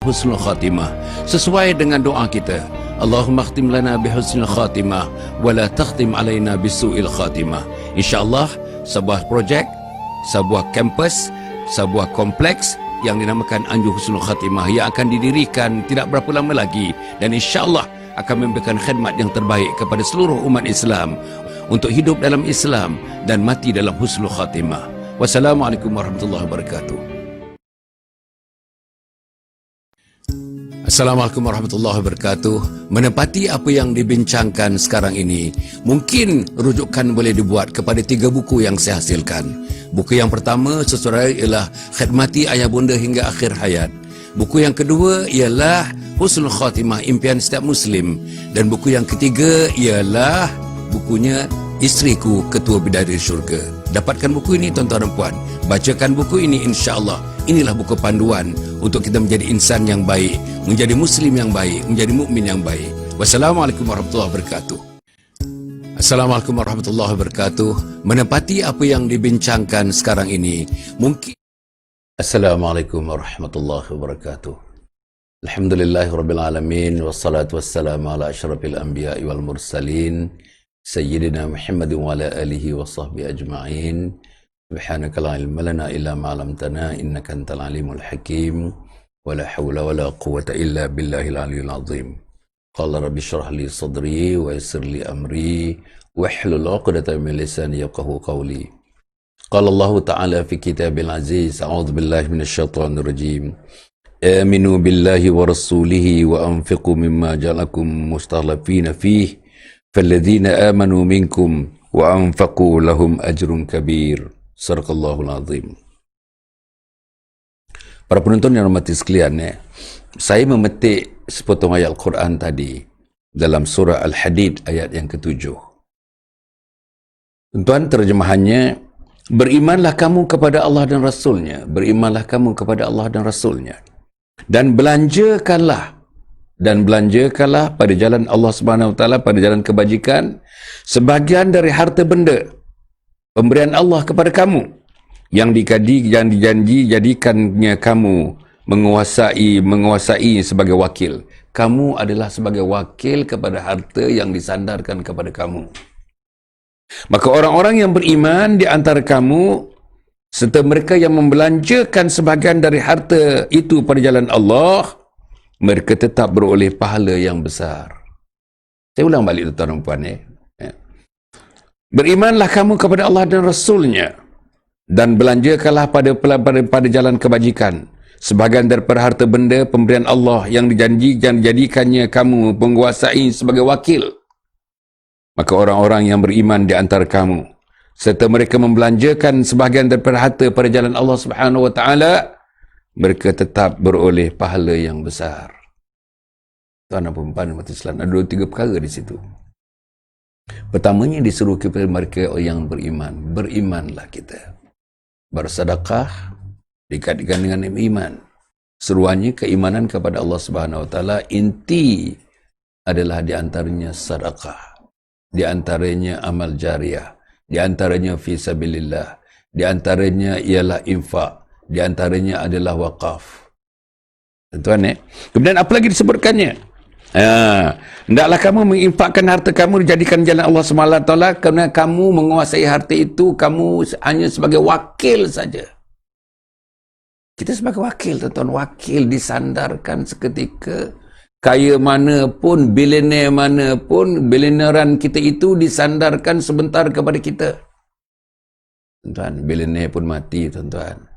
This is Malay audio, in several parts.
husnul khatimah sesuai dengan doa kita. Allahumma khtim lana bihusnul khatimah wa la takhtim alaina bisu'il khatimah. InsyaAllah sebuah projek, sebuah kampus, sebuah kompleks yang dinamakan Anjur Husnul Khatimah yang akan didirikan tidak berapa lama lagi, dan insyaAllah akan memberikan khidmat yang terbaik kepada seluruh umat Islam untuk hidup dalam Islam dan mati dalam husnul khatimah. Wassalamualaikum warahmatullahi wabarakatuh. Assalamualaikum warahmatullahi wabarakatuh. Menepati apa yang dibincangkan sekarang ini, mungkin rujukan boleh dibuat kepada 3 buku yang saya hasilkan. Buku yang pertama sesuai ialah Khidmati Ayah Bunda Hingga Akhir Hayat. Buku yang kedua ialah Husnul Khatimah, Impian Setiap Muslim. Dan buku yang ketiga ialah bukunya Isteriku Ketua Bidadari Syurga. Dapatkan buku ini tuan-tuan dan puan. Bacakan buku ini, insya-Allah. Inilah buku panduan untuk kita menjadi insan yang baik, menjadi muslim yang baik, menjadi mukmin yang baik. Wassalamualaikum warahmatullahi wabarakatuh. Assalamualaikum warahmatullahi wabarakatuh. Menepati apa yang dibincangkan sekarang ini, mungkin Assalamualaikum warahmatullahi wabarakatuh. Alhamdulillahirabbil alamin wassalatu wassalamu ala asyrafil anbiya'i wal mursalin sayyidina Muhammadin wa ala alihi wa sahbihi ajma'in. Subhanaka la ilma lana illa ma 'allamtana innaka antal alimul hakim wa la hawla wa la quwwata illa billahil aliyyil azim. Qala rabbi shrah li sadri wa yassir li amri wahlul 'uqdatam min lisani yafqahu qawli. Qala Allah ta'ala fi kitabil aziz, a'udzu billahi minasy syaithanir rajim. Aminu billahi wa rasulihi wa anfiqu mimma ja'alakum mustakhlifina fihi falladzina amanu minkum wa anfaqu lahum ajrun kabir. Sadaqallahul azim. Para penonton yang hormati sekalian, saya memetik sepotong ayat Al-Quran tadi dalam surah Al-Hadid ayat yang ke-7. Tuan, terjemahannya, berimanlah kamu kepada Allah dan Rasulnya, berimanlah kamu kepada Allah dan Rasulnya, dan belanjakanlah pada jalan Allah Subhanahu Wa Taala, pada jalan kebajikan, sebagian dari harta benda pemberian Allah kepada kamu yang dijanji jadikannya kamu menguasai sebagai wakil. Kamu adalah sebagai wakil kepada harta yang disandarkan kepada kamu. Maka orang-orang yang beriman di antara kamu serta mereka yang membelanjakan sebahagian dari harta itu pada jalan Allah, mereka tetap beroleh pahala yang besar. Saya ulang balik tuan-tuan dan puan. Berimanlah kamu kepada Allah dan Rasulnya, dan belanjakanlah pada jalan kebajikan sebahagian daripada harta benda pemberian Allah yang dijadikannya kamu menguasai sebagai wakil. Maka orang-orang yang beriman di antara kamu serta mereka membelanjakan sebahagian daripada harta pada jalan Allah Subhanahu Wa Taala, mereka tetap beroleh pahala yang besar. Tuan dan puan umat Islam, ada 3 perkara di situ. Pertamanya disuruh kepada mereka yang beriman, berimanlah kita. Bersedekah dikaitkan dengan iman. Seruannya keimanan kepada Allah Subhanahu Wa Taala, inti adalah di antaranya sedekah, di antaranya amal jariah, di antaranya fi sabilillah, di antaranya ialah infak, di antaranya adalah wakaf. Tuan, kemudian apa lagi disebutkannya? Hendaklah kamu menginfakkan harta kamu dijadikan jalan Allah SWT, kerana kamu menguasai harta itu, kamu hanya sebagai wakil saja. Kita sebagai wakil, tuan-tuan, wakil disandarkan seketika. Kaya mana pun, bilioner mana pun, bilioneran kita itu disandarkan sebentar kepada kita. Tuan-tuan, bilioner pun mati, tuan-tuan.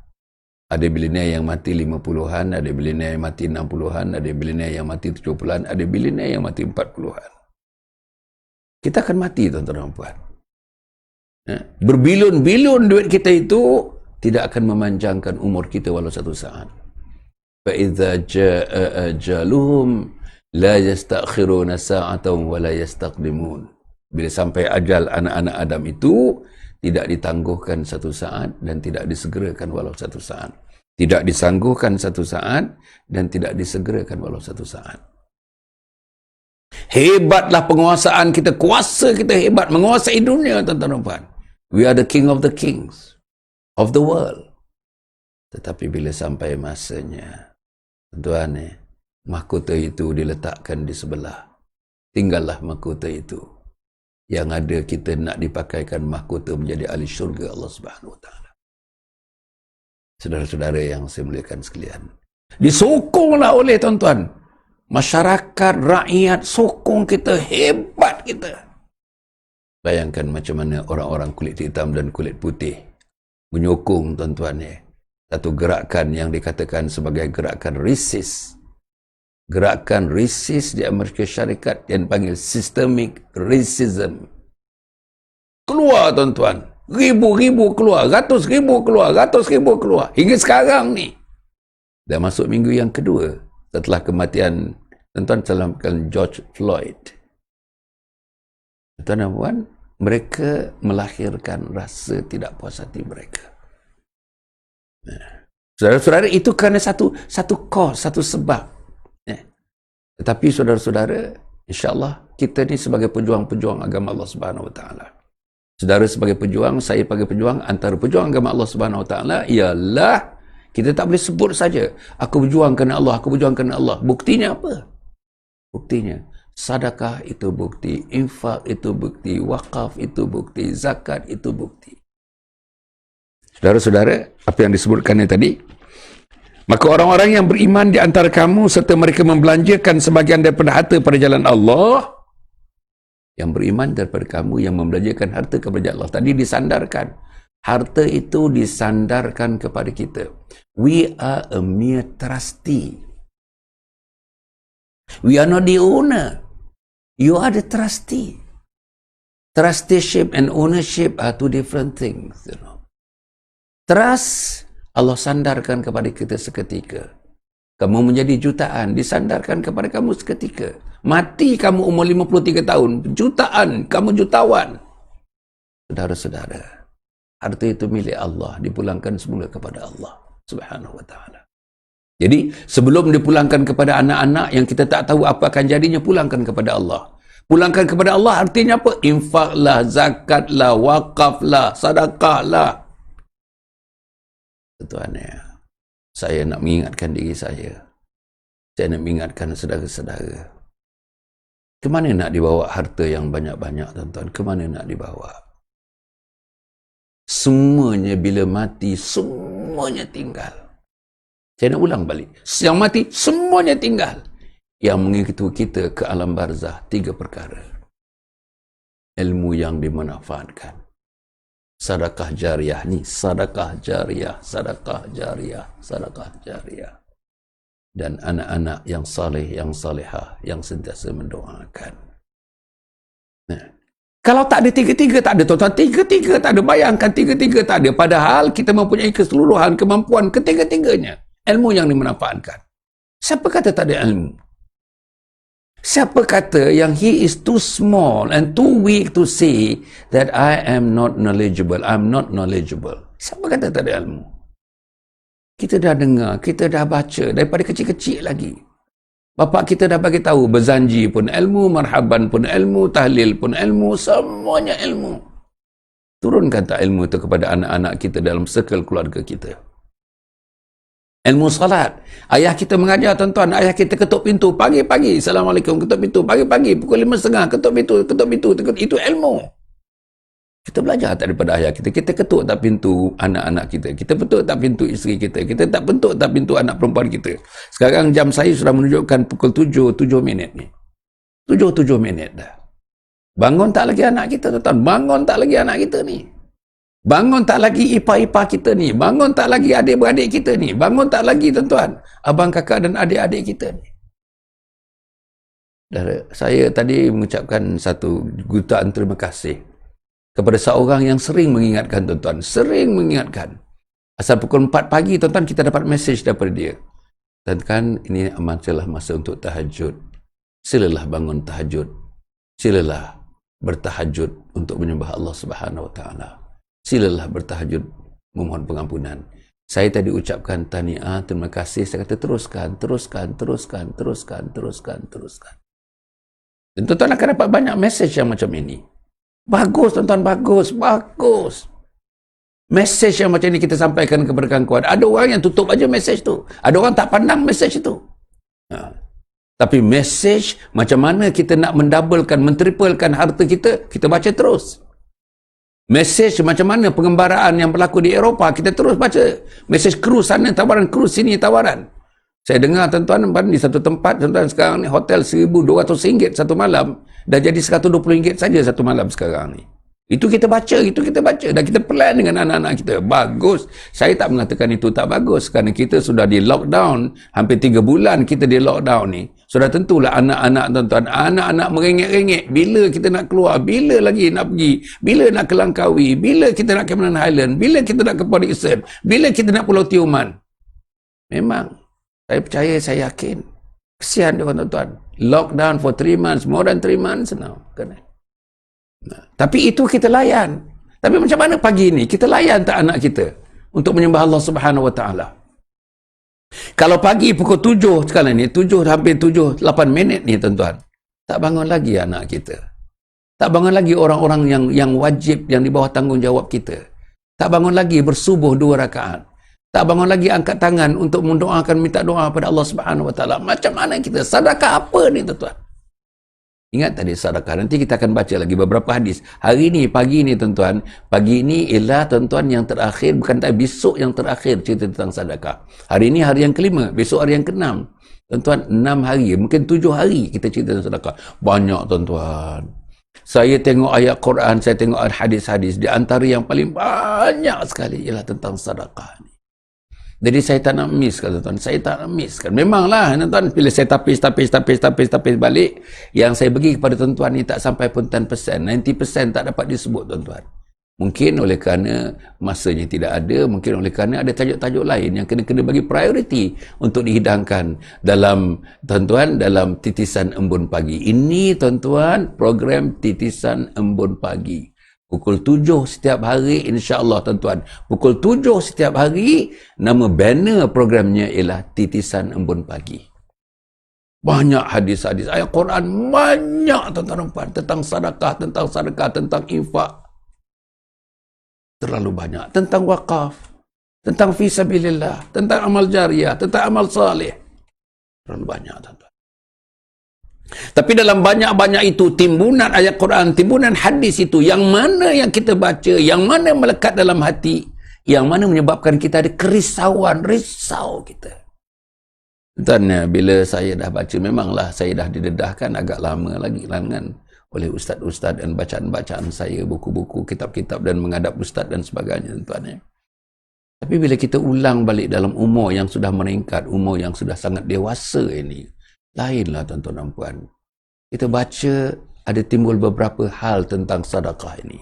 Ada bilioner yang mati 50-an, ada bilioner yang mati 60-an, ada bilioner yang mati 70-an, ada bilioner yang mati 40-an. Kita akan mati, tuan-tuan dan puan. Berbilion-bilion duit kita itu tidak akan memanjangkan umur kita walau satu saat. فَإِذَا جَاءَ أَجَلُهُمْ لَا يَسْتَأْخِرُونَ سَاعَةً وَلَا يَسْتَقْدِمُونَ. Bila sampai ajal anak-anak Adam itu, tidak ditangguhkan satu saat dan tidak disegerakan walau satu saat. Tidak disangguhkan satu saat dan tidak disegerakan walau satu saat. Hebatlah penguasaan kita, kuasa kita hebat, menguasai dunia, tuan-tuan dan puan. We are the king of the kings of the world. Tetapi bila sampai masanya, Tuan, mahkota itu diletakkan di sebelah. Tinggallah mahkota itu. Yang ada kita nak dipakaikan mahkota menjadi ahli syurga Allah Subhanahu Wa Taala. Saudara-saudara yang saya muliakan sekalian, disokonglah oleh tuan-tuan. Masyarakat, rakyat sokong kita, hebat kita. Bayangkan macam mana orang-orang kulit hitam dan kulit putih menyokong tuan-tuan satu gerakan yang dikatakan sebagai gerakan resist. Gerakan resist di Amerika Syarikat yang dipanggil systemic racism. Keluar tuan-tuan, ribu-ribu keluar, ratus ribu keluar. Hingga sekarang ni. Dah masuk minggu yang kedua setelah kematian tuan-tuan dalam George Floyd. Tuan-tuan dan puan, mereka melahirkan rasa tidak puas hati mereka. Saudara-saudara, itu kerana satu cause, satu sebab. Tetapi saudara-saudara, insya-Allah kita ni sebagai pejuang-pejuang agama Allah Subhanahu Wa Taala. Saudara sebagai pejuang, saya sebagai pejuang, antara pejuang agama Allah Subhanahu Wa Taala ialah kita tak boleh sebut saja aku berjuang kerana Allah, aku berjuang kerana Allah. Buktinya apa? Buktinya sedekah itu bukti, infak itu bukti, wakaf itu bukti, zakat itu bukti. Saudara-saudara, apa yang disebutkan tadi, maka orang-orang yang beriman di antara kamu serta mereka membelanjakan sebagian daripada harta pada jalan Allah, yang beriman daripada kamu yang membelanjakan harta kepada Allah, tadi disandarkan. Harta itu disandarkan kepada kita. We are a mere trustee. We are not the owner. You are the trustee. Trusteeship and ownership are two different things. You know. Trust, Allah sandarkan kepada kita seketika. Kamu menjadi jutaan, disandarkan kepada kamu seketika. Mati kamu umur 53 tahun, jutaan, kamu jutawan. Saudara-saudara, harta itu milik Allah, dipulangkan semula kepada Allah Subhanahu Wa Taala. Jadi, sebelum dipulangkan kepada anak-anak yang kita tak tahu apa akan jadinya, pulangkan kepada Allah. Pulangkan kepada Allah artinya apa? Infaklah, zakatlah, wakaflah, sedekahlah. Tuan, saya nak mengingatkan diri saya. Saya nak mengingatkan saudara-saudara. Ke mana nak dibawa harta yang banyak-banyak, tuan-tuan? Ke mana nak dibawa? Semuanya bila mati, semuanya tinggal. Saya nak ulang balik. Yang mati, semuanya tinggal. Yang mengikuti kita ke alam barzah, 3 perkara. Ilmu yang dimanfaatkan. Sedekah jariah ni, sedekah jariah, sedekah jariah, sedekah jariah. Dan anak-anak yang saleh, yang salihah, yang sentiasa mendoakan. Nah, kalau tak ada tiga-tiga, tak ada tuan-tuan. Tiga-tiga tak ada, bayangkan tiga-tiga tak ada. Padahal kita mempunyai keseluruhan kemampuan ketiga-tiganya. Ilmu yang dimanfaatkan. Siapa kata tak ada ilmu? Siapa kata yang he is too small and too weak to say that I am not knowledgeable, I'm not knowledgeable? Siapa kata tak ada ilmu? Kita dah dengar, kita dah baca daripada kecil-kecil lagi. Bapak kita dah bagi tahu, berzanji pun ilmu, marhaban pun ilmu, tahlil pun ilmu, semuanya ilmu. Turunkan tak ilmu itu kepada anak-anak kita dalam circle keluarga kita. Ilmu salat. Ayah kita mengajar, tuan-tuan. Ayah kita ketuk pintu pagi-pagi. Assalamualaikum, ketuk pintu pagi-pagi. Pukul 5.30, ketuk pintu. Itu ilmu. Kita belajar tak daripada ayah kita. Kita ketuk tak pintu anak-anak kita. Kita ketuk tak pintu isteri kita. Kita tak bentuk tak pintu anak perempuan kita. Sekarang jam saya sudah menunjukkan pukul 7 minit ni. 7 minit dah. Bangun tak lagi anak kita, tuan-tuan. Bangun tak lagi anak kita ni. Bangun tak lagi ipar-ipar kita ni. Bangun tak lagi adik-beradik kita ni. Bangun tak lagi, tuan-tuan, abang kakak dan adik-adik kita ni. Saya tadi mengucapkan satu jutaan terima kasih kepada seorang yang sering mengingatkan, tuan-tuan. Sering mengingatkan. Asal pukul 4 pagi, tuan-tuan, kita dapat mesej daripada dia. Tuan-tuan, ini amalah masa untuk tahajud. Silalah bangun tahajud. Silalah bertahajud untuk menyembah Allah Subhanahu Wa Taala. Silalah bertahajud memohon pengampunan. Saya tadi ucapkan tahniah, terima kasih. Saya kata teruskan. Dan tuan-tuan akan dapat banyak mesej yang macam ini. Bagus, tuan-tuan, bagus. Mesej yang macam ini kita sampaikan kepada kawan-kawan. Ada orang yang tutup aja mesej tu. Ada orang tak pandang mesej itu. Tapi mesej macam mana kita nak mendabelkan, mentriplekan harta kita, kita baca terus. Mesej macam mana pengembaraan yang berlaku di Eropah, kita terus baca. Mesej krus sana tawaran, krus sini tawaran. Saya dengar tuan-tuan di satu tempat, tuan-tuan sekarang ni hotel RM1,200 satu malam, dah jadi RM120 saja satu malam sekarang ni. Itu kita baca, dan kita plan dengan anak-anak kita. Bagus. Saya tak mengatakan itu tak bagus, kerana kita sudah di lockdown, hampir 3 bulan kita di lockdown ni. Sudah tentulah anak-anak tuan-tuan, anak-anak merengek-rengek, bila kita nak keluar, bila lagi nak pergi, bila nak ke Langkawi, bila kita nak ke Cameron Highland, bila kita nak ke Port Dickson, bila kita nak Pulau Tioman. Memang, saya percaya, saya yakin. Kesian dia tuan-tuan. Lockdown for 3 months, more than 3 months now. Tapi itu kita layan. Tapi macam mana pagi ni kita layan tak anak kita untuk menyembah Allah Subhanahu Wa Taala? Kalau pagi pukul 7 sekarang ni, 7 hampir 7 8 minit ni tuan-tuan, tak bangun lagi anak kita. Tak bangun lagi orang-orang yang wajib, yang di bawah tanggungjawab kita. Tak bangun lagi bersubuh 2 rakaat. Tak bangun lagi angkat tangan untuk mendoakan, minta doa pada Allah Subhanahu Wa Taala. Macam mana kita? Sedekah apa ni tuan-tuan? Ingat tadi sedekah. Nanti kita akan baca lagi beberapa hadis. Hari ni, pagi ni tuan-tuan. Pagi ni ialah tuan-tuan yang terakhir. Bukan tak, besok yang terakhir cerita tentang sedekah. Hari ni hari yang kelima. Besok hari yang keenam. Tuan-tuan, 6 hari. Mungkin 7 hari kita cerita tentang sedekah. Banyak tuan-tuan. Saya tengok ayat Quran. Saya tengok hadis-hadis. Di antara yang paling banyak sekali ialah tentang sedekah ni. Jadi saya tak nak miss kan tuan-tuan. Saya tak nak miss kan. Memanglah tuan-tuan, bila saya tapis balik, yang saya bagi kepada tuan-tuan ni tak sampai pun 10%. 90% tak dapat disebut tuan-tuan. Mungkin oleh kerana masanya tidak ada, mungkin oleh kerana ada tajuk-tajuk lain yang kena bagi prioriti untuk dihidangkan dalam tuan-tuan, dalam Titisan Embun Pagi. Ini tuan-tuan, program Titisan Embun Pagi. Pukul 7 setiap hari, insya-Allah tuan-tuan. Pukul 7 setiap hari, nama banner programnya ialah Titisan Embun Pagi. Banyak hadis-hadis, ayat Quran banyak tuan-tuan, tentang sedekah, tentang infak. Terlalu banyak. Tentang wakaf, tentang fisabilillah, tentang amal jariah, tentang amal salih. Terlalu banyak tuan-tuan. Tapi dalam banyak-banyak itu, timbunan ayat Quran, timbunan hadis itu, yang mana yang kita baca, yang mana melekat dalam hati, yang mana menyebabkan kita ada kerisauan, risau kita. Dan bila saya dah baca, memanglah saya dah didedahkan agak lama lagi langan oleh ustaz-ustaz dan bacaan-bacaan saya, buku-buku, kitab-kitab dan menghadap ustaz dan sebagainya tuan-tuan. Tapi bila kita ulang balik dalam umur yang sudah meningkat, umur yang sudah sangat dewasa ini, lainlah tuan-tuan dan puan. Kita baca ada timbul beberapa hal tentang sedekah ini.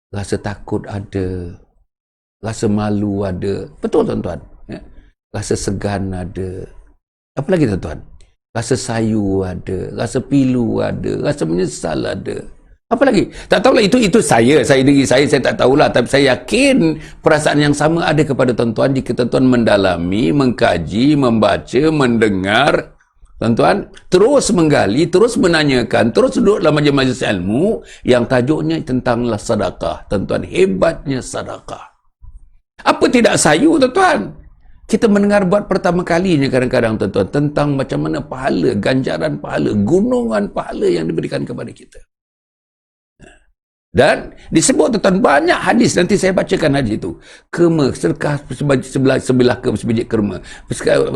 Rasa takut ada, rasa malu ada. Betul tuan-tuan? Ya? Rasa segan ada. Apa lagi tuan-tuan? Rasa sayu ada, rasa pilu ada, rasa menyesal ada. Apa lagi? Tak tahulah, itu saya tak tahulah, tapi saya yakin perasaan yang sama ada kepada tuan-tuan jika tuan-tuan mendalami, mengkaji, membaca, mendengar. Tuan-tuan, terus menggali, terus menanyakan, terus duduk dalam majlis ilmu yang tajuknya tentanglah sedekah. Tuan-tuan, hebatnya sedekah. Apa tidak sayu, tuan-tuan? Kita mendengar buat pertama kalinya kadang-kadang, tuan-tuan, tentang macam mana pahala, ganjaran pahala, gunungan pahala yang diberikan kepada kita. Dan disebut tuan-tuan banyak hadis, nanti saya bacakan hadis itu. Kerma, sedekah sebelah sebiji kerma.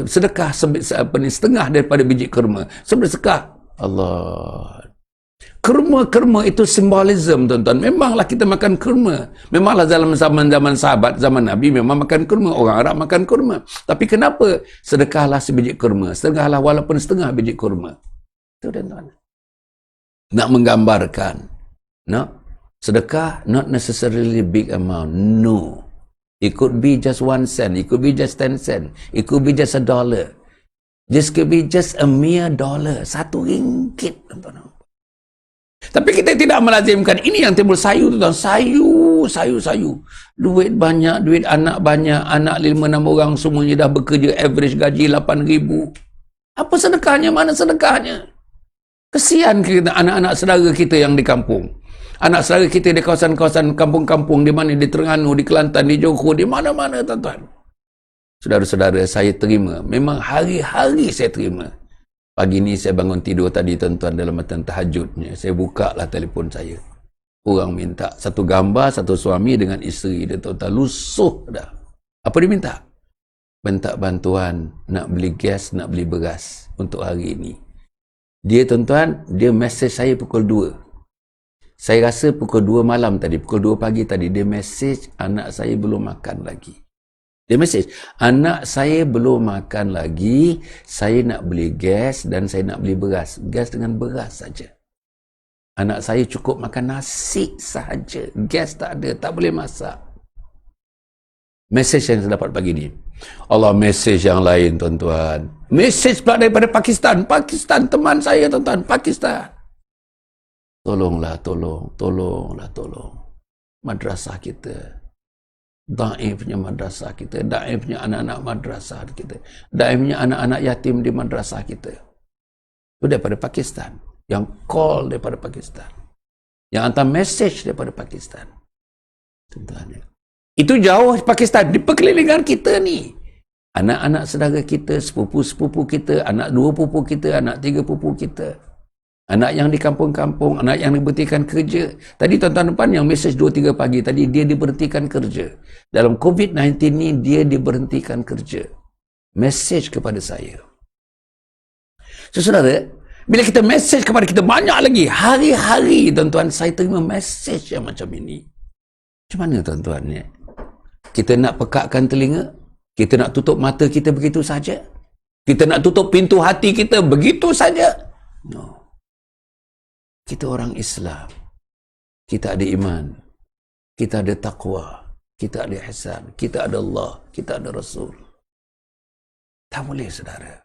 Sedekah setengah daripada biji kerma. Sedekah Allah. Kerma itu simbolism tuan-tuan. Memanglah kita makan kerma. Memanglah dalam zaman sahabat, zaman Nabi memang makan kerma. Orang Arab makan kerma. Tapi kenapa sedekahlah sebiji kerma? Sedekahlah walaupun setengah biji kerma. Itu tuan-tuan. Nak menggambarkan. Sedekah not necessarily big amount. No. It could be just 1 cent. It could be just 10 cent. It could be just $1. This could be just a mere dollar. RM1. Tapi kita tidak melazimkan. Ini yang timbul sayu tu. Sayu. Duit banyak, duit anak banyak. Anak 5-6 orang semuanya dah bekerja. Average gaji 8,000. Apa sedekahnya? Mana sedekahnya? Kesian kita, anak-anak saudara kita yang di kampung. Anak saudara kita di kawasan-kawasan kampung-kampung, di mana, di Terengganu, di Kelantan, di Johor, di mana-mana tuan-tuan. Saudara-saudara, saya terima. Memang hari-hari saya terima. Pagi ni saya bangun tidur tadi tuan-tuan dalam matan tahajudnya. Saya buka lah telefon saya. Orang minta satu gambar, satu suami dengan isteri dia tuan-tuan. Lusuh dah. Apa dia minta? Minta bantuan nak beli gas, nak beli beras untuk hari ini. Dia tuan-tuan, dia mesej saya pukul 2. Saya rasa pukul 2 malam tadi, pukul 2 pagi tadi, dia mesej anak saya belum makan lagi. Dia mesej, anak saya belum makan lagi, saya nak beli gas dan saya nak beli beras. Gas dengan beras saja. Anak saya cukup makan nasi sahaja. Gas tak ada, tak boleh masak. Mesej yang saya dapat pagi ni. Allah, mesej yang lain tuan-tuan. Mesej pula daripada Pakistan. Pakistan, teman saya tuan-tuan, Pakistan. Tolonglah, tolonglah. Madrasah kita. Daifnya madrasah kita, daifnya anak-anak madrasah kita, daifnya anak-anak yatim di madrasah kita. Itu daripada Pakistan. Yang call daripada Pakistan. Yang hantar message daripada Pakistan. Tuan-tuan. Itu jauh Pakistan, di perkelilingan kita ni. Anak-anak saudara kita, sepupu-sepupu kita, anak 2 pupu kita, anak 3 pupu kita. Anak yang di kampung-kampung, anak yang diberhentikan kerja. Tadi tuan-tuan depan yang mesej 2-3 pagi tadi, dia diberhentikan kerja. Dalam COVID-19 ni, dia diberhentikan kerja. Mesej kepada saya. So, saudara, bila kita mesej kepada kita banyak lagi, hari-hari tuan-tuan, saya terima mesej yang macam ini. Macam mana tuan-tuan ya? Kita nak pekakkan telinga? Kita nak tutup mata kita begitu saja? Kita nak tutup pintu hati kita begitu saja? No. Kita orang Islam. Kita ada iman. Kita ada taqwa. Kita ada ihsan. Kita ada Allah. Kita ada Rasul. Tak boleh, saudara.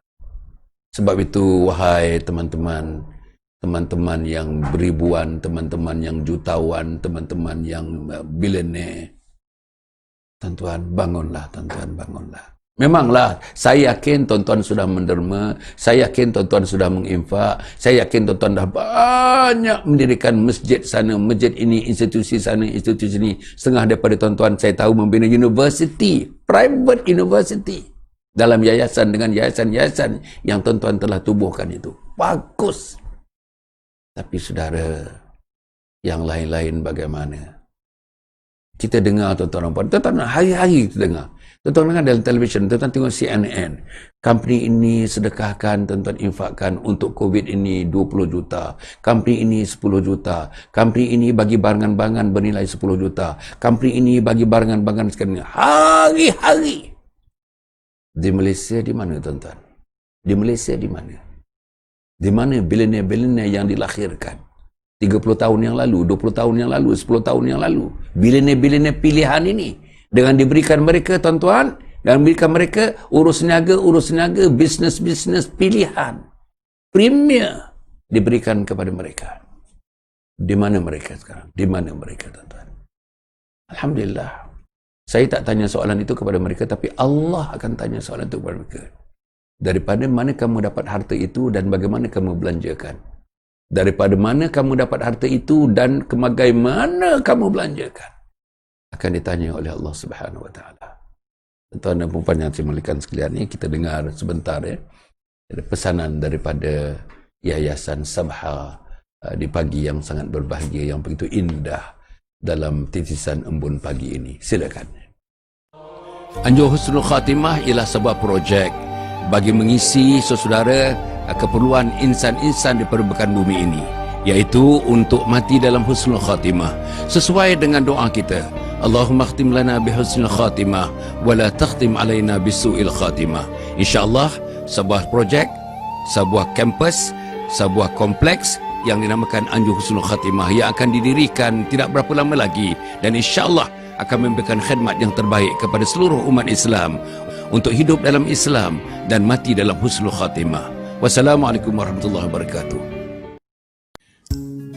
Sebab itu, wahai teman-teman, teman-teman yang beribuan, teman-teman yang jutawan, teman-teman yang billionaire, tuan-tuan, bangunlah, tuan-tuan, bangunlah. Memanglah, saya yakin tuan-tuan sudah menderma, saya yakin tuan-tuan sudah menginfak, saya yakin tuan-tuan dah banyak mendirikan masjid sana, masjid ini, institusi sana, institusi ini. Setengah daripada tuan-tuan saya tahu membina university, private university. Dalam yayasan dengan yayasan-yayasan yang tuan-tuan telah tubuhkan itu. Bagus. Tapi saudara, yang lain-lain bagaimana? Kita dengar tuan-tuan, tuan-tuan hari-hari kita dengar. Tuan-tuan dengar dalam televisyen, tuan-tuan tengok CNN. Company ini sedekahkan, tuan-tuan infakkan untuk COVID ini 20 juta. Company ini 10 juta. Company ini bagi barangan-barangan bernilai 10 juta. Company ini bagi barangan-barangan sekian. Hari-hari. Di Malaysia di mana tuan-tuan? Di Malaysia di mana? Di mana billionaire-billionaire yang dilahirkan? 30 tahun yang lalu, 20 tahun yang lalu, 10 tahun yang lalu. Billionaire-billionaire pilihan ini. Dengan diberikan mereka, tuan-tuan, dan diberikan mereka urus niaga, bisnes-bisnes pilihan. Premier diberikan kepada mereka. Di mana mereka sekarang? Di mana mereka, tuan-tuan? Alhamdulillah. Saya tak tanya soalan itu kepada mereka, tapi Allah akan tanya soalan itu kepada mereka. Daripada mana kamu dapat harta itu dan bagaimana kamu belanjakan? Daripada mana kamu dapat harta itu dan bagaimana kamu belanjakan? Akan ditanya oleh Allah Subhanahu Wa Taala. Tuan dan puan yang saya muliakan sekalian, ini kita dengar sebentar ya. Ada pesanan daripada Yayasan Sabha di pagi yang sangat berbahagia, yang begitu indah dalam titisan embun pagi ini. Silakan. Anjur Husnul Khatimah ialah sebuah projek bagi mengisi saudara keperluan insan-insan di permukaan bumi ini, iaitu untuk mati dalam husnul khatimah sesuai dengan doa kita. Allahumma khtim lana bihusnul khatimah wa la takhtim alaina bisu'il khatimah. InsyaAllah sebuah projek, sebuah kampus, sebuah kompleks yang dinamakan Anjur Husnul Khatimah yang akan didirikan tidak berapa lama lagi, dan insyaAllah akan memberikan khidmat yang terbaik kepada seluruh umat Islam untuk hidup dalam Islam dan mati dalam husnul khatimah. Wassalamualaikum warahmatullahi wabarakatuh.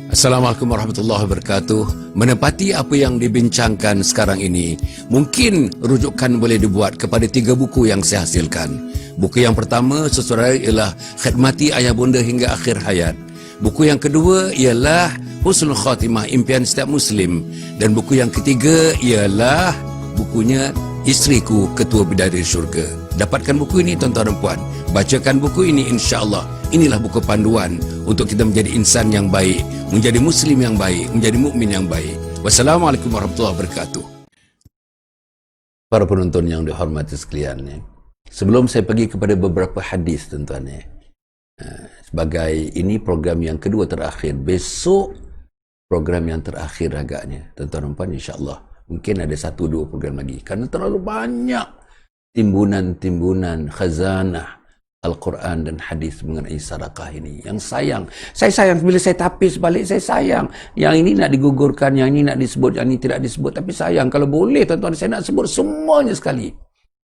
Assalamualaikum warahmatullahi wabarakatuh. Menepati apa yang dibincangkan sekarang ini, mungkin rujukan boleh dibuat kepada 3 buku yang saya hasilkan. Buku yang pertama, saudara, ialah Khidmati Ayah Bunda Hingga Akhir Hayat. Buku yang kedua ialah Husnul Khatimah, Impian Setiap Muslim. Dan buku yang ketiga ialah bukunya Isteriku Ketua Bidadari Syurga. Dapatkan buku ini tuan-tuan dan puan. Bacakan buku ini, insya-Allah Inilah buku panduan untuk kita menjadi insan yang baik, menjadi muslim yang baik, menjadi mukmin yang baik. Wassalamualaikum warahmatullahi wabarakatuh. Para penonton yang dihormati sekalian, sebelum saya pergi kepada beberapa hadis, tuan-tuan, sebagai ini program yang kedua terakhir, besok program yang terakhir agaknya, tuan-tuan dan puan, insya-Allah. Mungkin ada 1-2 program lagi, kerana terlalu banyak timbunan khazanah Al-Quran dan hadis mengenai sedekah ini. Yang sayang, saya sayang bila saya tapis balik, saya sayang. Yang ini nak digugurkan, yang ini nak disebut, yang ini tidak disebut. Tapi sayang, kalau boleh tuan-tuan, saya nak sebut semuanya sekali.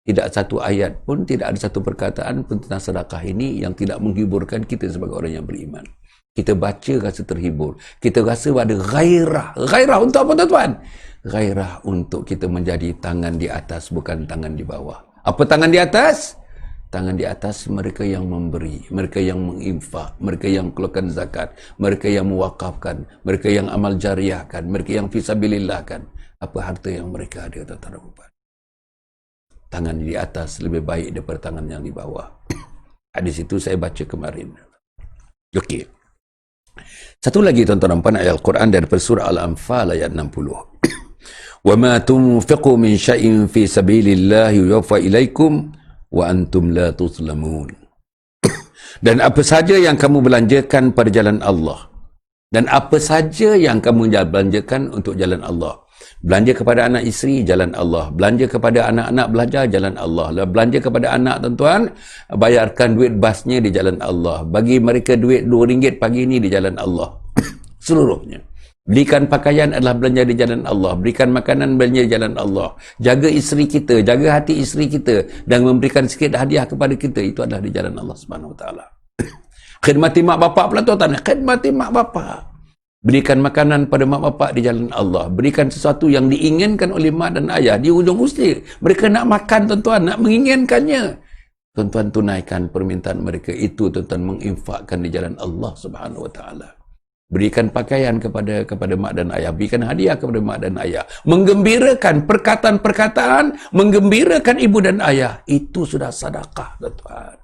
Tidak satu ayat pun, tidak ada satu perkataan pun tentang sedekah ini yang tidak menghiburkan kita sebagai orang yang beriman. Kita baca rasa terhibur. Kita rasa ada gairah. Gairah untuk apa, tuan-tuan? Gairah untuk kita menjadi tangan di atas, bukan tangan di bawah. Apa tangan di atas? Tangan di atas mereka yang memberi, mereka yang menginfak, mereka yang keluarkan zakat, mereka yang mewakafkan, mereka yang amal jariahkan, mereka yang fisabilillahkan. Apa harta yang mereka ada, tuan-tuan. Tangan di atas lebih baik daripada tangan yang di bawah. Hadis itu saya baca kemarin. Okey. Satu lagi, tuan-tuan, ayat Al-Quran daripada surah Al-Anfal ayat 60. Wa ma tunfiqu min syai'in fi sabilillahi yuwaffa ilaikum wa antum la tuzlamun. Dan apa saja yang kamu belanjakan pada jalan Allah, dan apa saja yang kamu belanjakan untuk jalan Allah, belanja kepada anak isteri, jalan Allah, belanja kepada anak-anak belajar, jalan Allah, belanja kepada anak, tuan-tuan, bayarkan duit basnya di jalan Allah, bagi mereka duit RM2 pagi ini di jalan Allah. Seluruhnya. Belikan pakaian adalah belanja di jalan Allah. Berikan makanan, belanja di jalan Allah. Jaga isteri kita, jaga hati isteri kita, dan memberikan sikit hadiah kepada kita, itu adalah di jalan Allah Subhanahu Wa Taala. Khidmati mak bapak pula, tuan-tuan. Khidmati mak bapak. Berikan makanan pada mak bapak di jalan Allah. Berikan sesuatu yang diinginkan oleh mak dan ayah. Di ujung usia, mereka nak makan, tuan-tuan, nak menginginkannya. Tuan-tuan, tunaikan permintaan mereka itu, tuan-tuan, menginfakkan di jalan Allah Subhanahu Wa Taala. Berikan pakaian kepada mak dan ayah, berikan hadiah kepada mak dan ayah, menggembirakan perkataan-perkataan, menggembirakan ibu dan ayah, itu sudah sedekah, tuan-tuan.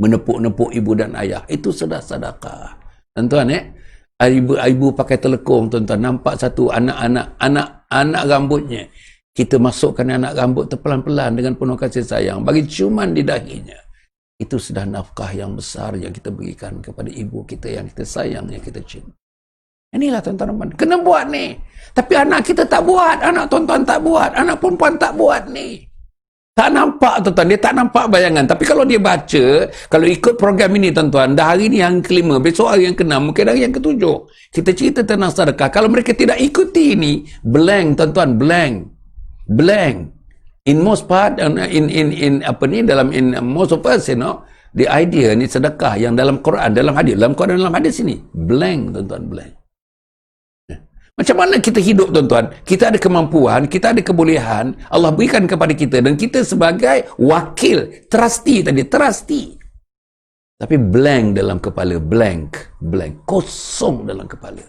Menepuk-nepuk ibu dan ayah, itu sudah sedekah, tuan-tuan. Ibu pakai telekung, tuan-tuan, nampak satu anak rambutnya, kita masukkan anak rambut pelan-pelan dengan penuh kasih sayang, bagi ciuman di dahinya. Itu sudah nafkah yang besar yang kita berikan kepada ibu kita yang kita sayang, yang kita cinta. Inilah, tuan-tuan, kena buat ni. Tapi anak kita tak buat, anak tuan-tuan tak buat, anak perempuan tak buat ni. Tak nampak, tuan-tuan, dia tak nampak bayangan. Tapi kalau dia baca, kalau ikut program ini, tuan-tuan, dah hari ni yang kelima, besok hari yang keenam, mungkin hari yang ketujuh, kita cerita tentang sedekah. Kalau mereka tidak ikuti ini, blank, tuan-tuan, blank. In most part, in most of us, the idea ni sedekah yang dalam Quran, dalam hadis ini, blank, tuan-tuan, blank. Macam mana kita hidup, tuan-tuan? Kita ada kemampuan, kita ada kebolehan, Allah berikan kepada kita, dan kita sebagai wakil, trustee, tapi blank dalam kepala, blank, kosong dalam kepala.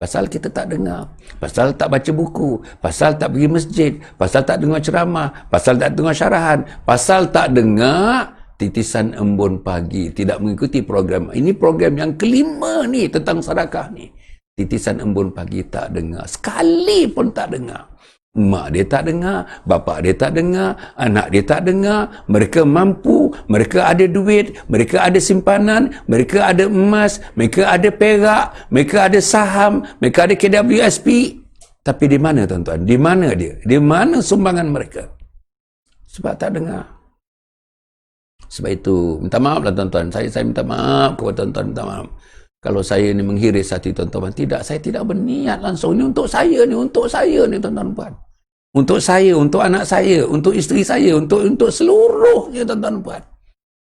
Pasal kita tak dengar, pasal tak baca buku, pasal tak pergi masjid, pasal tak dengar ceramah, pasal tak dengar syarahan, pasal tak dengar titisan embun pagi, tidak mengikuti program. Ini program yang kelima ni tentang sedekah ni. Titisan embun pagi tak dengar, sekali pun tak dengar. Mak dia tak dengar, bapa dia tak dengar, anak dia tak dengar. Mereka mampu, mereka ada duit, mereka ada simpanan, mereka ada emas, mereka ada perak, mereka ada saham, mereka ada KWSP. Tapi di mana, tuan-tuan? Di mana dia? Di mana sumbangan mereka? Sebab tak dengar. Sebab itu, minta maaf lah, tuan-tuan. Saya minta maaf kepada tuan-tuan, minta maaf. Kalau saya ni menghiris hati tuan-tuan, tidak, saya tidak berniat langsung. Ini untuk saya ni, tuan-tuan. Untuk saya, untuk anak saya, untuk isteri saya, untuk seluruhnya, tuan-tuan.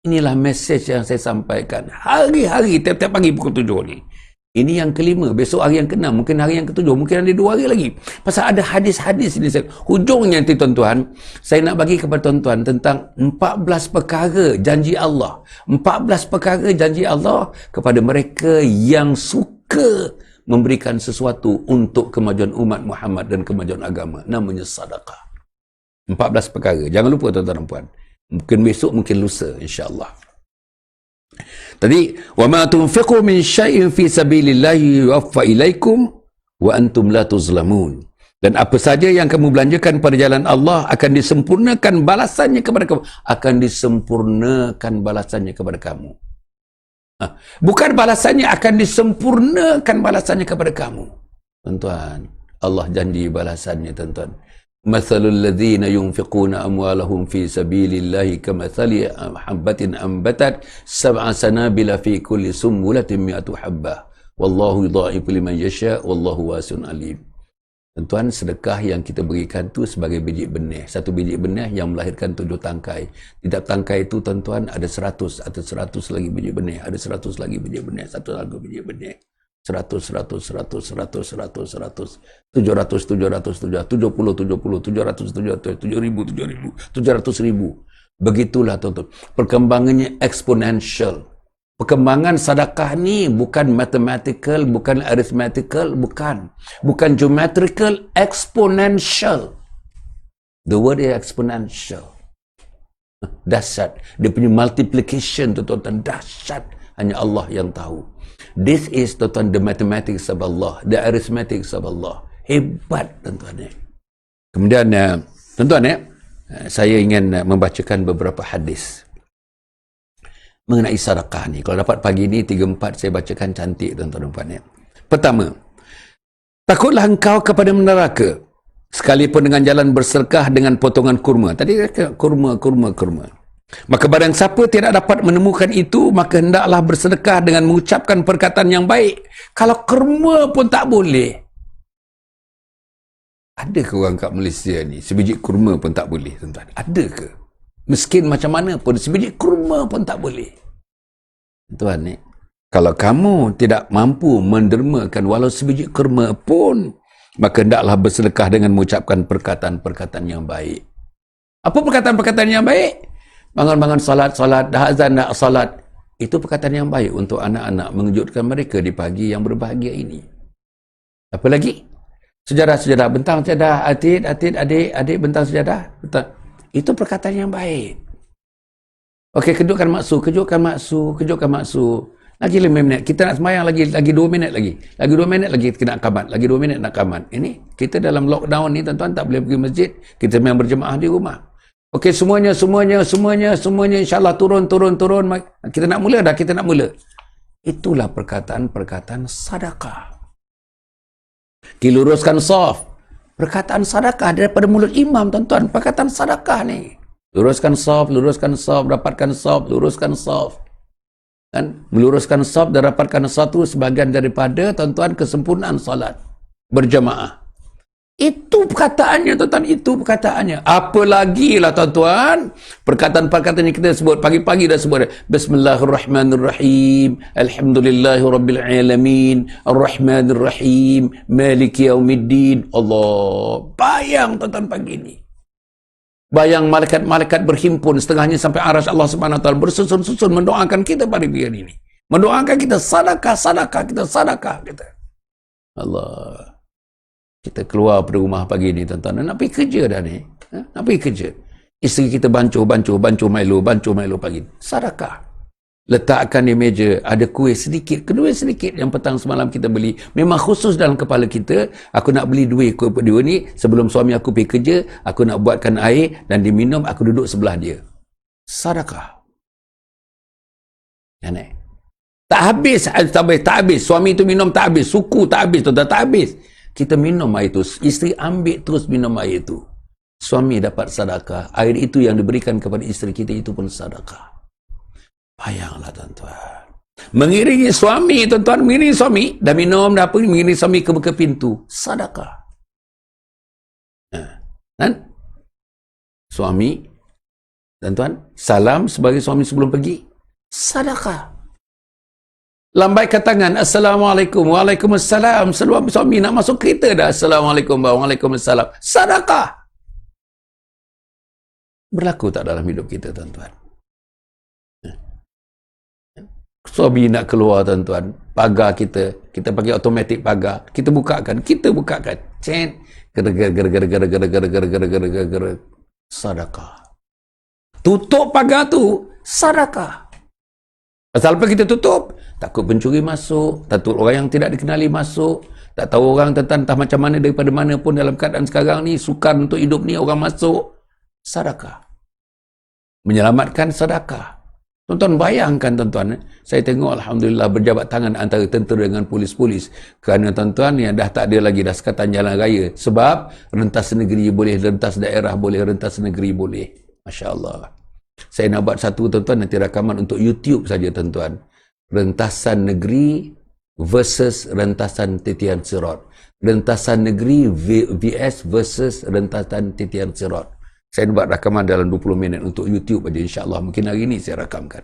Inilah mesej yang saya sampaikan. Hari-hari, tiap-tiap pagi pukul 7 ni. Ini yang kelima, besok hari yang keenam, mungkin hari yang ketujuh, mungkin ada 2 hari lagi. Pasal ada hadis-hadis ini. Hujungnya nanti, tuan-tuan, saya nak bagi kepada tuan-tuan tentang 14 perkara janji Allah. 14 perkara janji Allah kepada mereka yang suka memberikan sesuatu untuk kemajuan umat Muhammad dan kemajuan agama. Namanya sedekah. 14 perkara. Jangan lupa, tuan-tuan dan puan. Mungkin besok, mungkin lusa, insya-Allah. Tadi, wa ma tunfiqu min syai'in fi sabilillahi yuwaffa ilaikum wa antum la tuzlamun. Dan apa saja yang kamu belanjakan pada jalan Allah akan disempurnakan balasannya kepada kamu. Akan disempurnakan balasannya kepada kamu. Bukan balasannya, akan disempurnakan balasannya kepada kamu. Tuan-tuan, Allah janji balasannya, tuan-tuan. Mathalul ladzina yunfiquna amwalahum fi sabilillahi kamathali habbatin ambatat sab'a sanabila fi kulli sumbulatin mi'atu habbah. Wallahu yudha'ifu liman yasha' wallahu wasi'un alim. Tuan-tuan, sedekah yang kita berikan tu sebagai biji benih. Satu biji benih yang melahirkan 7 tangkai. Tiap tangkai itu, tuan-tuan, ada 100. Ada 100 lagi biji benih. Ada 100 lagi biji benih. Satu lagi biji benih. 100, 100, 100, 100, 100, 100, 700, 700, 70, 70, 700, 700, 7.000, 7.000, 700.000. Begitulah, tuan-tuan. Perkembangannya eksponensial. Perkembangan sedekah ni bukan mathematical, bukan arithmetical, bukan. Bukan geometrical, exponential. The word is exponential. Dahsyat. Dia punya multiplication, tuan-tuan, dahsyat. Hanya Allah yang tahu. This is, tuan-tuan, the mathematics of Allah, the arithmetics of Allah. Hebat, tuan-tuan. Kemudian, tuan-tuan, saya ingin membacakan beberapa hadis mengenai sedekah ni. Kalau dapat pagi ni 3-4 saya bacakan cantik, tuan-tuan dan puan. Pertama, takutlah engkau kepada neraka sekalipun dengan jalan bersedekah dengan potongan kurma. Tadi kurma. Maka barang siapa tidak dapat menemukan itu, maka hendaklah bersedekah dengan mengucapkan perkataan yang baik. Kalau kurma pun tak boleh. Ada ke orang kat Malaysia ni sebiji kurma pun tak boleh, tuan-tuan? Ada ke? Miskin macam mana pun sebiji kurma pun tak boleh. Tuan ni, kalau kamu tidak mampu mendermakan walau sebiji kurma pun, maka hendaklah bersedekah dengan mengucapkan perkataan-perkataan yang baik. Apa perkataan-perkataan yang baik? Bangun-bangun salat, dah azan nak salat. Itu perkataan yang baik untuk anak-anak, mengejutkan mereka di pagi yang berbahagia ini. Apa lagi? Sejadah-sejadah, bentang sejadah, adik, bentang sejadah. Itu perkataan yang baik. Okey, kejutkan maksu. Lagi 5 minit. Kita nak sembahyang lagi 2 minit lagi. Lagi 2 minit lagi kita nak qamat. Lagi 2 minit nak qamat. Ini, kita dalam lockdown ni, tuan-tuan, tak boleh pergi masjid. Kita memang berjemaah di rumah. Okey, semuanya insyaAllah turun. Kita nak mula. Itulah perkataan-perkataan sedekah. Diluruskan saf. Perkataan sedekah daripada mulut imam, tuan-tuan. Perkataan sedekah ni. Luruskan saf, dapatkan saf, luruskan saf. Dan meluruskan saf dan dapatkan satu sebahagian daripada, tuan-tuan, kesempurnaan salat berjemaah. Itu perkataannya, tuan-tuan. Itu perkataannya. Apa lagi lah, tuan-tuan, perkataan-perkataan yang kita sebut pagi-pagi dah sebut. Bismillahirrahmanirrahim. Alhamdulillahirrabbilalamin. Ar-Rahmanirrahim. Maliki yaumiddin. Allah. Bayang, tuan-tuan, pagi ni. Bayang malaikat-malaikat berhimpun setengahnya sampai arsy Allah Subhanahu Wa Taala bersusun-susun mendoakan kita pada hari ini. Mendoakan kita sedekah kita. Allah. Kita keluar dari rumah pagi ni, tuan-tuan. Nak pergi kerja dah ni. Nak pergi kerja. Isteri kita bancuh Milo pagi. Sedekah. Letakkan di meja, ada kuih sedikit, kedua sedikit yang petang semalam kita beli. Memang khusus dalam kepala kita, aku nak beli kuih kedua ni, sebelum suami aku pergi kerja, aku nak buatkan air dan diminum, aku duduk sebelah dia. Sedekah. Tak habis. Suami itu minum tak habis, suku tak habis, tak habis. Kita minum air itu, isteri ambil terus minum air itu. Suami dapat sedekah. Air itu yang diberikan kepada isteri kita itu pun sedekah. Bayanglah, tuan-tuan. Mengiringi suami, tuan-tuan, mengiringi suami, dah minum, dah apa, mengiringi suami ke pintu. Sedekah. Dan suami, tuan-tuan, salam sebagai suami sebelum pergi. Sedekah. Lambaikan tangan, Assalamualaikum, Waalaikumsalam. Sebelum suami nak masuk kereta dah, Assalamualaikum, Waalaikumsalam. Sedekah. Berlaku tak dalam hidup kita, tuan-tuan? Suami nak keluar, tuan-tuan, pagar kita pakai automatik pagar, kita bukakan, cen, gara-gara, sedekah. Tutup pagar tu, sedekah. Pasal apa kita tutup? Takut pencuri masuk, takut orang yang tidak dikenali masuk, tak tahu orang tentang entah macam mana daripada mana pun dalam keadaan sekarang ni, sukar untuk hidup ni orang masuk. Sedekah. Menyelamatkan sedekah. Tuan-tuan bayangkan tuan-tuan, saya tengok Alhamdulillah berjabat tangan antara tentera dengan polis-polis. Kerana tuan-tuan yang dah tak ada lagi dah sekatan jalan raya. Sebab rentas negeri boleh, rentas daerah boleh, rentas negeri boleh. Masya Allah. Saya nak buat satu tuan-tuan nanti rakaman untuk YouTube saja tuan-tuan. Rentasan negeri versus rentasan titian sirat. Rentasan negeri vs versus rentasan titian sirat. Saya buat rakaman dalam 20 minit untuk YouTube aja, insya-Allah. Mungkin hari ini saya rakamkan.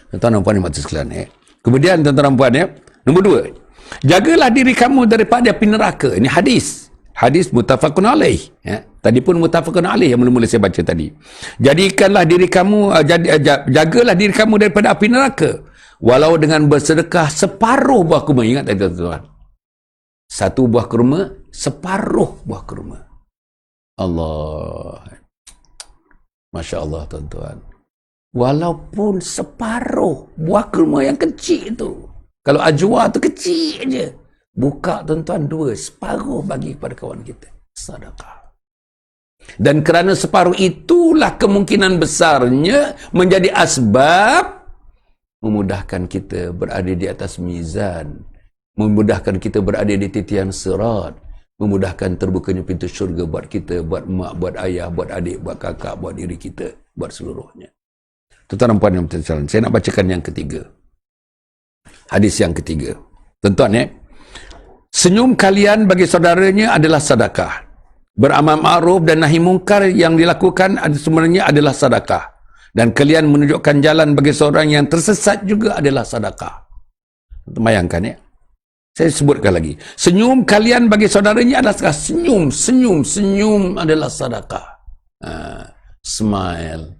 Tuan-tuan dan puan yang mati sekalian. Kemudian tuan-tuan dan puan, nombor 2. Jagalah diri kamu daripada api neraka. Ini hadis. Hadis muttafaqun alaih. Tadi pun muttafaqun alaih yang mula-mula saya baca tadi. Jadikanlah diri kamu, jagalah diri kamu daripada api neraka. Walau dengan bersedekah separuh buah kurma. Ingat tadi tuan-tuan. Satu buah kurma, separuh buah kurma. Allah. Masya Allah tuan-tuan. Walaupun separuh buah kurma yang kecil tu. Kalau ajwa tu kecil je. Buka tuan-tuan 2, separuh bagi kepada kawan kita. Sedekah. Dan kerana separuh itulah kemungkinan besarnya menjadi asbab memudahkan kita berada di atas mizan. Memudahkan kita berada di titian sirat. Memudahkan terbukanya pintu syurga buat kita, buat mak, buat ayah, buat adik, buat kakak, buat diri kita, buat seluruhnya. Tuan-tuan dan puan yang berjalan, saya nak bacakan yang ketiga. Hadis yang ketiga. Tuan-tuan senyum kalian bagi saudaranya adalah sedekah. Beramal ma'ruf dan nahi mungkar yang dilakukan sebenarnya adalah sedekah. Dan kalian menunjukkan jalan bagi seorang yang tersesat juga adalah sedekah. Bayangkan Saya sebutkan lagi. Senyum kalian bagi saudaranya adalah sedekah. Senyum adalah sedekah. Smile.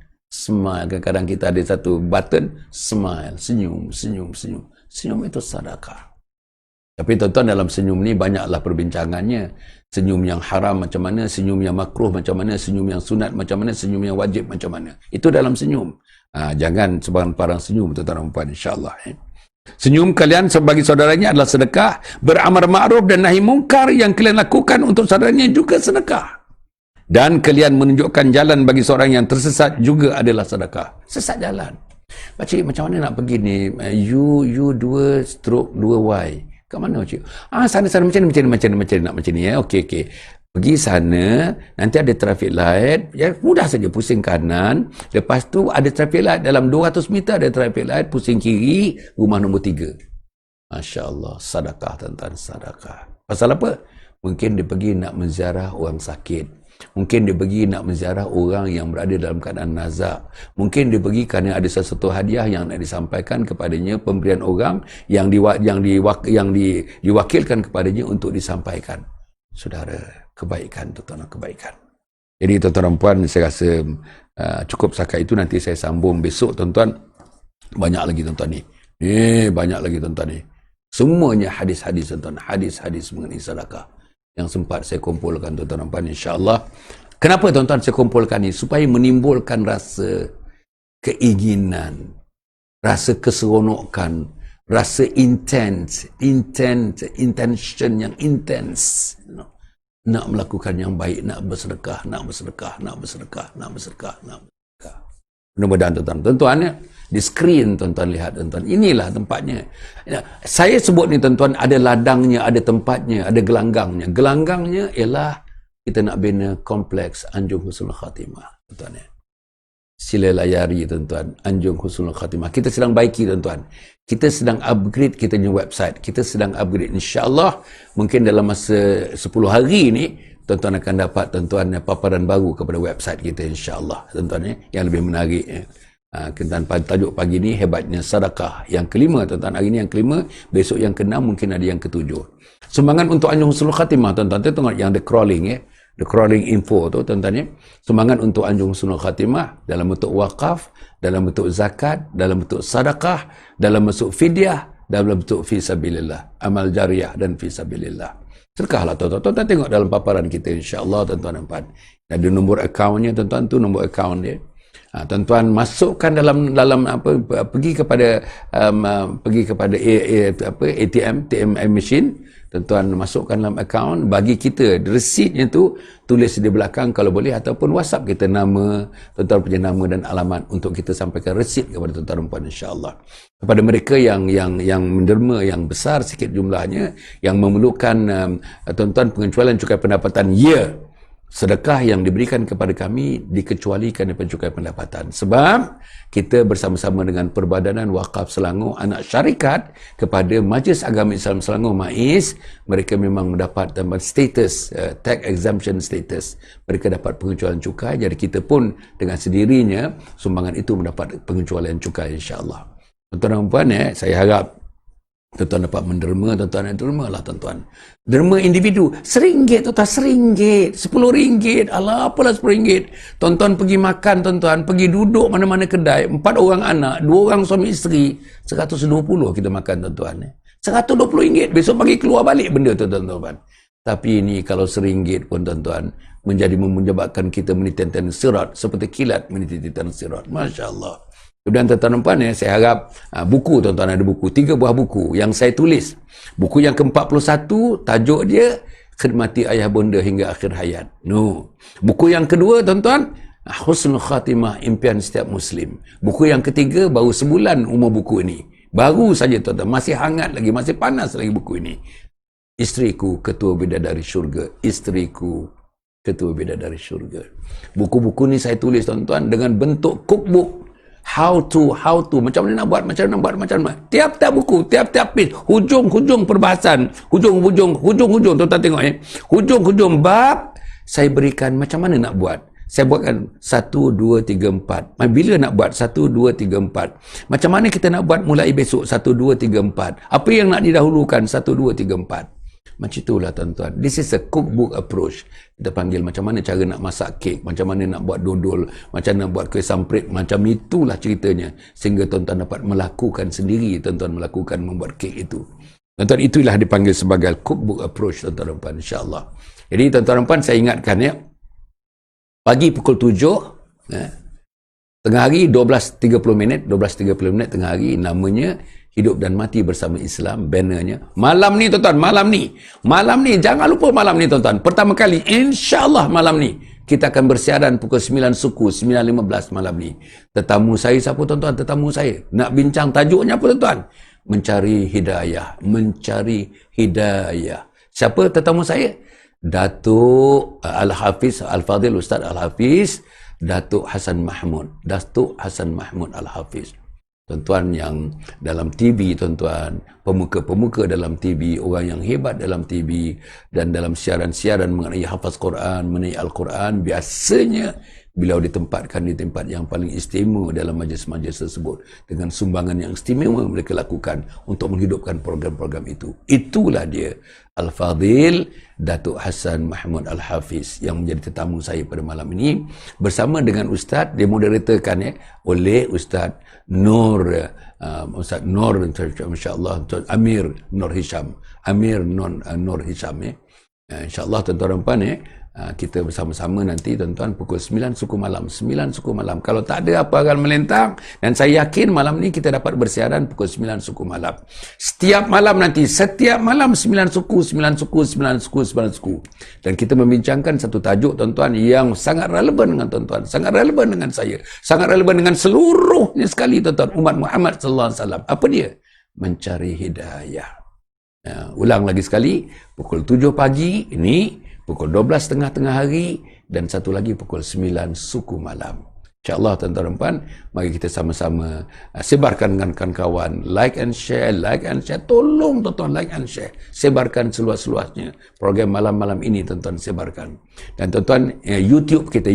Kadang-kadang kita ada satu button, smile, senyum. Senyum itu sedekah. Tapi tuan-tuan dalam senyum ni banyaklah perbincangannya. Senyum yang haram macam mana, senyum yang makruh macam mana, senyum yang sunat macam mana, senyum yang wajib macam mana. Itu dalam senyum. Jangan sebarang-barang senyum tuan-tuan dan puan, insya-Allah. Senyum kalian sebagai saudaranya adalah sedekah. Beramal ma'ruf dan nahi mungkar yang kalian lakukan untuk saudaranya juga sedekah. Dan kalian menunjukkan jalan bagi seorang yang tersesat juga adalah sedekah. Sesat jalan. Pakcik, macam mana nak pergi ni? U2/2Y. Kat mana pakcik? Sana macam ni nak macam ni Okey. Pergi sana, nanti ada traffic light, mudah saja, pusing kanan, lepas tu ada traffic light, dalam 200 meter ada traffic light, pusing kiri, rumah nombor 3. Masya Allah, sedekah tuan-tuan, sedekah. Pasal apa? Mungkin dia pergi nak menziarah orang sakit. Mungkin dia pergi nak menziarah orang yang berada dalam keadaan nazak. Mungkin dia pergi kerana ada sesuatu hadiah yang nak disampaikan kepadanya, pemberian orang yang diwakilkan kepadanya untuk disampaikan. Saudara, kebaikan tuan-tuan, kebaikan. Jadi tuan-tuan dan puan, saya rasa cukup setakat itu. Nanti saya sambung besok tuan-tuan. Banyak lagi tuan-tuan ni. Banyak lagi tuan-tuan ni. Semuanya hadis-hadis tuan-tuan. Hadis-hadis mengenai sedekah yang sempat saya kumpulkan tuan-tuan dan puan, insya-Allah. Kenapa tuan-tuan saya kumpulkan ni? Supaya menimbulkan rasa keinginan, rasa keseronokan, rasa intention yang intens. Nak melakukan yang baik, nak bersedekah. Mudah-mudahan tuan-tuan di skrin tuan-tuan lihat tuan-tuan. Inilah tempatnya. Saya sebut ni tuan-tuan, ada ladangnya, ada tempatnya, ada gelanggangnya. Gelanggangnya ialah kita nak bina kompleks Anjung Husnul Khatimah tuan-tuan. Sila layari tuan-tuan, Anjung Husnul Khatimah. Kita sedang baiki tuan-tuan. Kita sedang upgrade kita punya website. Kita sedang upgrade. InsyaAllah mungkin dalam masa 10 hari ni tuan-tuan akan dapat tuan-tuan paparan baru kepada website kita, insyaAllah tuan-tuan yang lebih menarik. Dan tajuk pagi ni hebatnya sedekah. Yang kelima tuan-tuan, hari ni yang kelima, besok yang keenam, mungkin ada yang ketujuh. Sumbangan untuk Anjung Husnul Khatimah tuan-tuan, tengok yang the crawling the crawling info tu tuan-tuan. Sumbangan untuk Anjung Husnul Khatimah dalam bentuk wakaf, dalam bentuk zakat, dalam bentuk sedekah, dalam bentuk fidyah, dalam bentuk fi sabilillah, amal jariah dan fi sabilillah. Sedekahlah tuan-tuan. Tuan-tuan tengok dalam paparan kita, insya-Allah tuan-tuan nampak. Ada nombor akaunnya tuan-tuan, tu nombor akaun dia. Tuan-tuan masukkan dalam apa, pergi kepada ATM machine, tuan-tuan masukkan dalam akaun, bagi kita resitnya tu, tulis di belakang kalau boleh, ataupun WhatsApp kita nama, tuan-tuan punya nama dan alamat untuk kita sampaikan resit kepada tuan-tuan dan puan, insya-Allah. Kepada mereka yang menderma yang besar sikit jumlahnya, yang memerlukan tuan-tuan pengecualian cukai pendapatan, sedekah yang diberikan kepada kami dikecualikan daripada cukai pendapatan. Sebab kita bersama-sama dengan Perbadanan Wakaf Selangor, anak syarikat kepada Majlis Agama Islam Selangor, MAIS, mereka memang mendapat status, tax exemption status. Mereka dapat pengecualian cukai, jadi kita pun dengan sendirinya sumbangan itu mendapat pengecualian cukai, insya-Allah. Tuan-tuan dan puan, saya harap tuan-tuan dapat menderma, tuan-tuan derma lah tuan-tuan. Derma individu, RM1, tuan-tuan, RM1, RM10, alah apalah RM10. Tuan-tuan pergi makan, tuan-tuan, pergi duduk mana-mana kedai, 4 orang anak, 2 orang suami isteri, RM120 kita makan, tuan-tuan. RM120, besok pagi keluar balik benda tu, tuan-tuan. Tapi ini kalau RM1 pun, tuan-tuan, menyebabkan kita menitikan sirat seperti kilat menitikan sirat. Masya Allah. Dan tuan-tuan dan puan, saya harap buku, tuan-tuan ada buku, 3 buah buku yang saya tulis. Buku yang ke-41, tajuk dia Khidmati Ayah Bonda Hingga Akhir Hayat. Buku yang kedua, tuan-tuan, Husnul Khatimah, Impian Setiap Muslim. Buku yang ketiga, baru sebulan umur buku ini. Baru saja, tuan-tuan, masih hangat lagi, masih panas lagi buku ini. Isteriku Ketua Bidadari Syurga. Isteriku Ketua Bidadari Syurga. Buku-buku ni saya tulis, tuan-tuan, dengan bentuk cookbook. How to, macam mana nak buat, tiap-tiap buku, tiap-tiap page, hujung perbahasan, hujung, tuan-tuan tengok hujung bab, saya berikan macam mana nak buat. Saya buatkan 1, 2, 3, 4. Bila nak buat 1, 2, 3, 4. Macam mana kita nak buat mulai besok 1, 2, 3, 4. Apa yang nak didahulukan 1, 2, 3, 4. Macam itulah, tuan-tuan. This is a cookbook approach. Kita panggil macam mana cara nak masak kek, macam mana nak buat dodol, macam mana nak buat kuih samprit, macam itulah ceritanya. Sehingga tuan-tuan dapat melakukan sendiri, tuan-tuan membuat kek itu. Tuan-tuan, itulah dipanggil sebagai cookbook approach, tuan-tuan dan puan, insya-Allah. Jadi tuan-tuan dan puan, saya ingatkan pagi pukul 7, tengah hari 12.30 tengah hari, namanya Hidup dan Mati Bersama Islam, bannernya. Malam ni, tuan-tuan, malam ni, jangan lupa malam ni, tuan-tuan. Pertama kali, insya-Allah malam ni, kita akan bersiaran pukul 9 suku, 9.15 malam ni. Tetamu saya siapa, tuan-tuan? Tetamu saya. Nak bincang tajuknya apa, tuan-tuan? Mencari hidayah. Siapa tetamu saya? Datuk Al-Hafiz, Al-Fadhil Ustaz Al-Hafiz, Datuk Hassan Mahmud Al-Hafiz. Tuan-tuan yang dalam TV, tuan-tuan, pemuka-pemuka dalam TV, orang yang hebat dalam TV dan dalam siaran-siaran mengenai hafaz Quran, mengenai Al-Quran, biasanya beliau ditempatkan di tempat yang paling istimewa dalam majlis-majlis tersebut dengan sumbangan yang istimewa mereka lakukan untuk menghidupkan program-program itu. Itulah dia, Al-Fadhil Datuk Hassan Mahmud Al-Hafiz, yang menjadi tetamu saya pada malam ini bersama dengan Ustaz, dimoderatorkan oleh Ustaz Nur, Ustaz Nur, insya-Allah, Amir Nur Hisham, insya-Allah, tuan-tuan dan puan, kita bersama-sama nanti, tuan-tuan, pukul 9 suku malam. Kalau tak ada apa akan melentang, dan saya yakin malam ni kita dapat bersiaran pukul 9 suku malam. Setiap malam 9 suku. Dan kita membincangkan satu tajuk, tuan-tuan, yang sangat relevan dengan tuan-tuan, sangat relevan dengan saya, sangat relevan dengan seluruhnya sekali, tuan-tuan, umat Muhammad sallallahu alaihi wasallam. Apa dia? Mencari hidayah. Ulang lagi sekali, pukul 7 pagi ini, pukul 12 tengah hari, dan satu lagi pukul 9 suku malam. InsyaAllah, tuan-tuan dan puan, mari kita sama-sama sebarkan dengan kawan-kawan, like and share, tolong tuan-tuan, like and share, sebarkan seluas-luasnya program malam-malam ini, tuan-tuan, sebarkan. Dan tuan-tuan, YouTube kita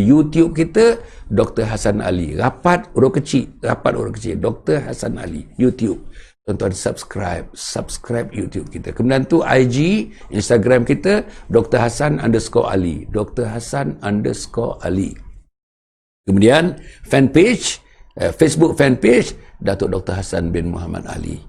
Dr. Hassan Ali, rapat huruf kecil, Dr. Hassan Ali, YouTube. Tuan-tuan, subscribe YouTube kita. Kemudian tu IG, Instagram kita, Dr. Hassan _Ali. Dr. Hassan _Ali. Kemudian fanpage, Facebook fanpage, Datuk Dr. Hassan bin Muhammad Ali.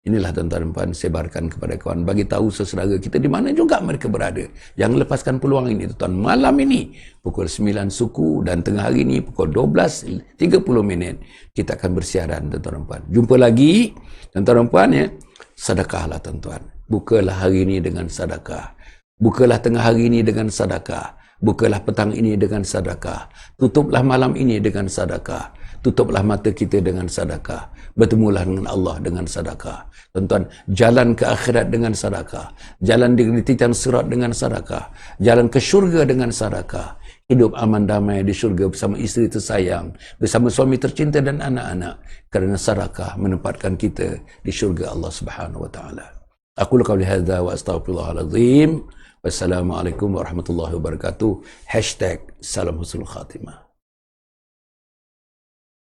Inilah tuan-tuan dan puan, sebarkan kepada kawan, bagi tahu saudara kita di mana juga mereka berada. Jangan lepaskan peluang ini tuan. Malam ini pukul 9 suku dan tengah hari ini pukul 12.30 kita akan bersiaran tuan-tuan dan puan. Jumpa lagi tuan-tuan dan puan ya. Sedekahlah tuan-tuan. Bukalah hari ini dengan sedekah. Bukalah tengah hari ini dengan sedekah. Bukalah petang ini dengan sedekah. Tutuplah malam ini dengan sedekah. Tutuplah mata kita dengan sedekah. Bertemulah dengan Allah dengan sedekah. Tuan-tuan, jalan ke akhirat dengan sedekah. Jalan di titan sirat dengan sedekah. Jalan ke syurga dengan sedekah. Hidup aman damai di syurga bersama isteri tersayang, bersama suami tercinta dan anak-anak. Kerana sedekah menempatkan kita di syurga Allah Subhanahu wa taala. Aku qauli hadza wa astaghfirullahalazim. Wassalamualaikum warahmatullahi wabarakatuh. #Salam Husnul Khatimah.